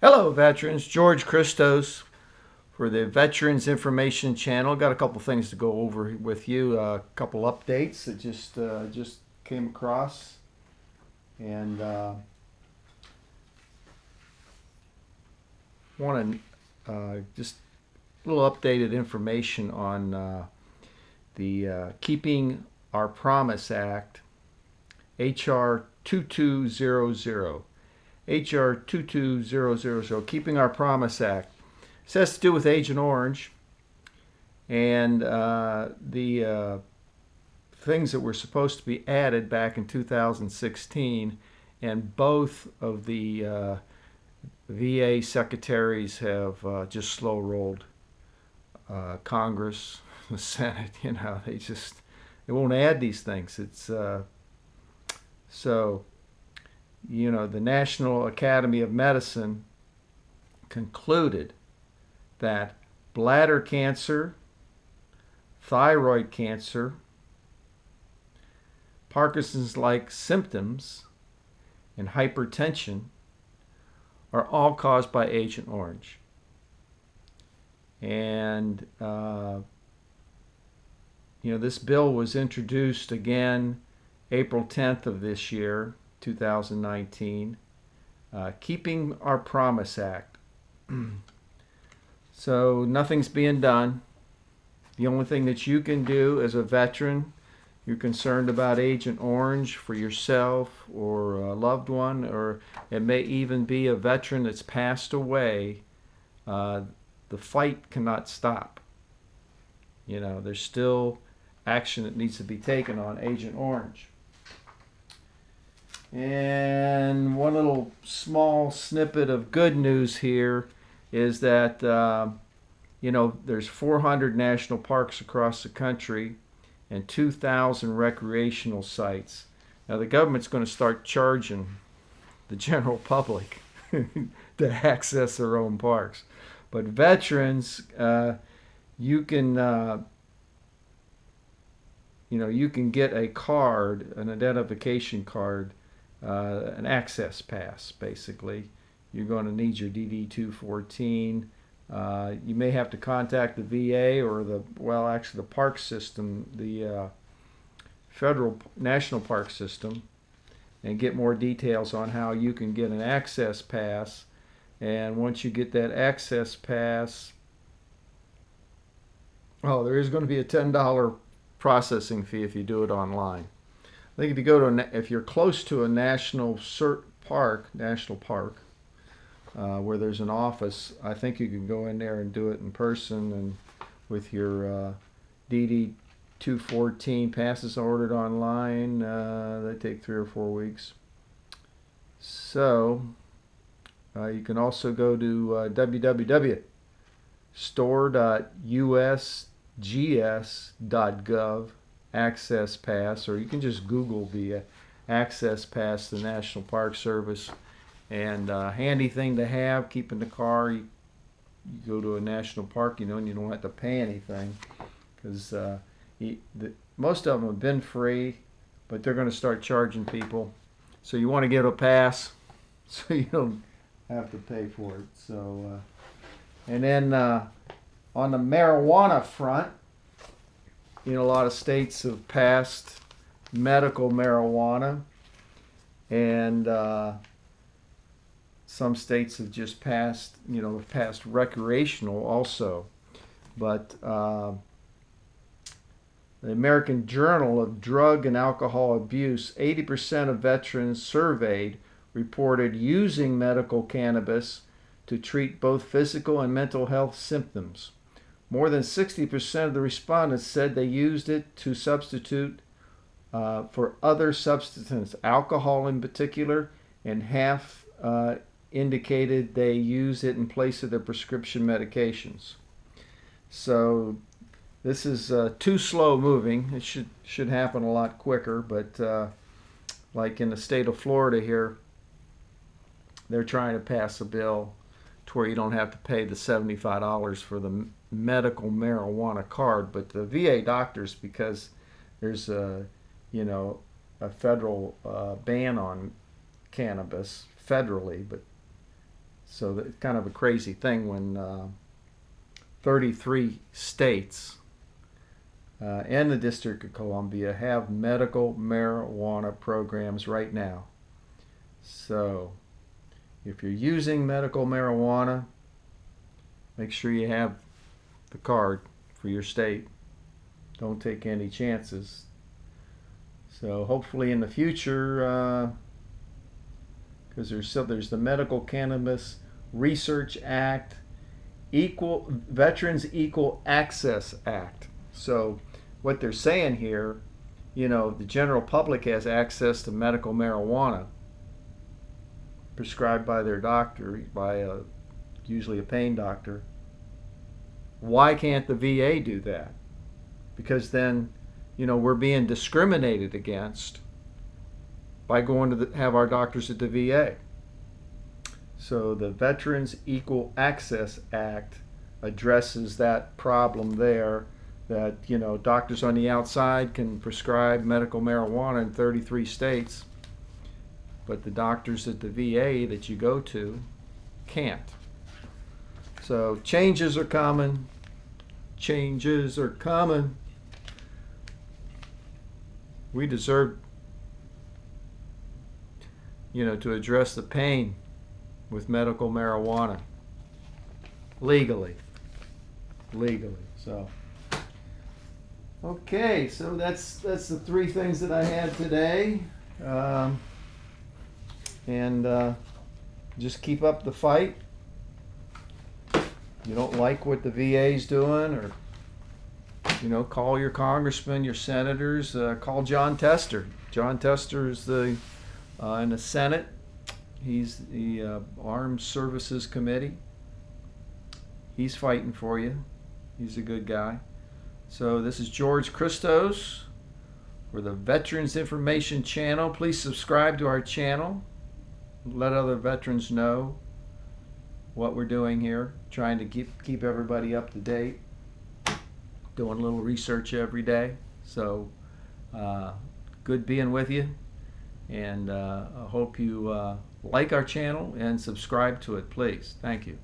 Hello, veterans. George Christos for the Veterans Information Channel. Got a couple things to go over with you. A couple updates that just came across, and want to just a little updated information on the Keeping Our Promise Act, HR 2200. HR 22000, Keeping Our Promise Act. This has to do with Agent Orange and the things that were supposed to be added back in 2016, and both of the VA secretaries have just slow rolled Congress, the Senate. They won't add these things. It's so. The National Academy of Medicine concluded that bladder cancer, thyroid cancer, Parkinson's-like symptoms, and hypertension are all caused by Agent Orange. And, this bill was introduced again April 10th of this year, 2019, Keeping Our Promise Act. So nothing's being done. The only thing that you can do as a veteran, you're concerned about Agent Orange for yourself or a loved one, or it may even be a veteran that's passed away, the fight cannot stop. There's still action that needs to be taken on Agent Orange. And one little small snippet of good news here is that, there's 400 national parks across the country and 2,000 recreational sites. Now, the government's going to start charging the general public to access their own parks. But veterans, you can get a card, an identification card, an access pass, basically. You're going to need your DD-214. You may have to contact the VA or the park system, the federal national park system, and get more details on how you can get an access pass. And once you get that access pass, there is going to be a $10 processing fee if you do it online. I think if you're close to a national park, where there's an office, I think you can go in there and do it in person, and with your DD-214 passes ordered online, they take 3 or 4 weeks. So you can also go to www.store.usgs.gov Access Pass, or you can just Google the Access Pass, the National Park Service. And handy thing to have, keep in the car. You go to a national park, and you don't have to pay anything, because most of them have been free, but they're going to start charging people. So you want to get a pass so you don't have to pay for it. So, and then on the marijuana front, a lot of states have passed medical marijuana, and some states have just passed recreational also. But the American Journal of Drug and Alcohol Abuse, 80% of veterans surveyed reported using medical cannabis to treat both physical and mental health symptoms. More than 60% of the respondents said they used it to substitute for other substances, alcohol in particular, and half indicated they use it in place of their prescription medications. So this is too slow moving. It should happen a lot quicker, but like in the state of Florida here, they're trying to pass a bill to where you don't have to pay the $75 for the medical marijuana card, but the VA doctors, because there's a federal ban on cannabis federally, but So it's kind of a crazy thing when 33 states and the District of Columbia have medical marijuana programs right now. So if you're using medical marijuana, make sure you have the card for your state. Don't take any chances. So hopefully in the future, because there's the Medical Cannabis Research Act, Veterans Equal Access Act. So what they're saying here, the general public has access to medical marijuana prescribed by their doctor, by usually a pain doctor. Why can't the VA do that? Because then, we're being discriminated against by going to have our doctors at the VA. So the Veterans Equal Access Act addresses that problem there, that doctors on the outside can prescribe medical marijuana in 33 states, but the doctors at the VA that you go to can't. So changes are coming. Changes are coming. We deserve, to address the pain with medical marijuana legally. So okay, so that's the three things that I had today, and just keep up the fight. You don't like what the VA's doing, or call your congressman, your senators. Call Jon Tester. Jon Tester is in the Senate. He's the Armed Services Committee. He's fighting for you. He's a good guy. So this is George Christos for the Veterans Information Channel. Please subscribe to our channel. Let other veterans know what we're doing here, trying to keep everybody up to date, doing a little research every day. So good being with you, and I hope you like our channel and subscribe to it, please. Thank you.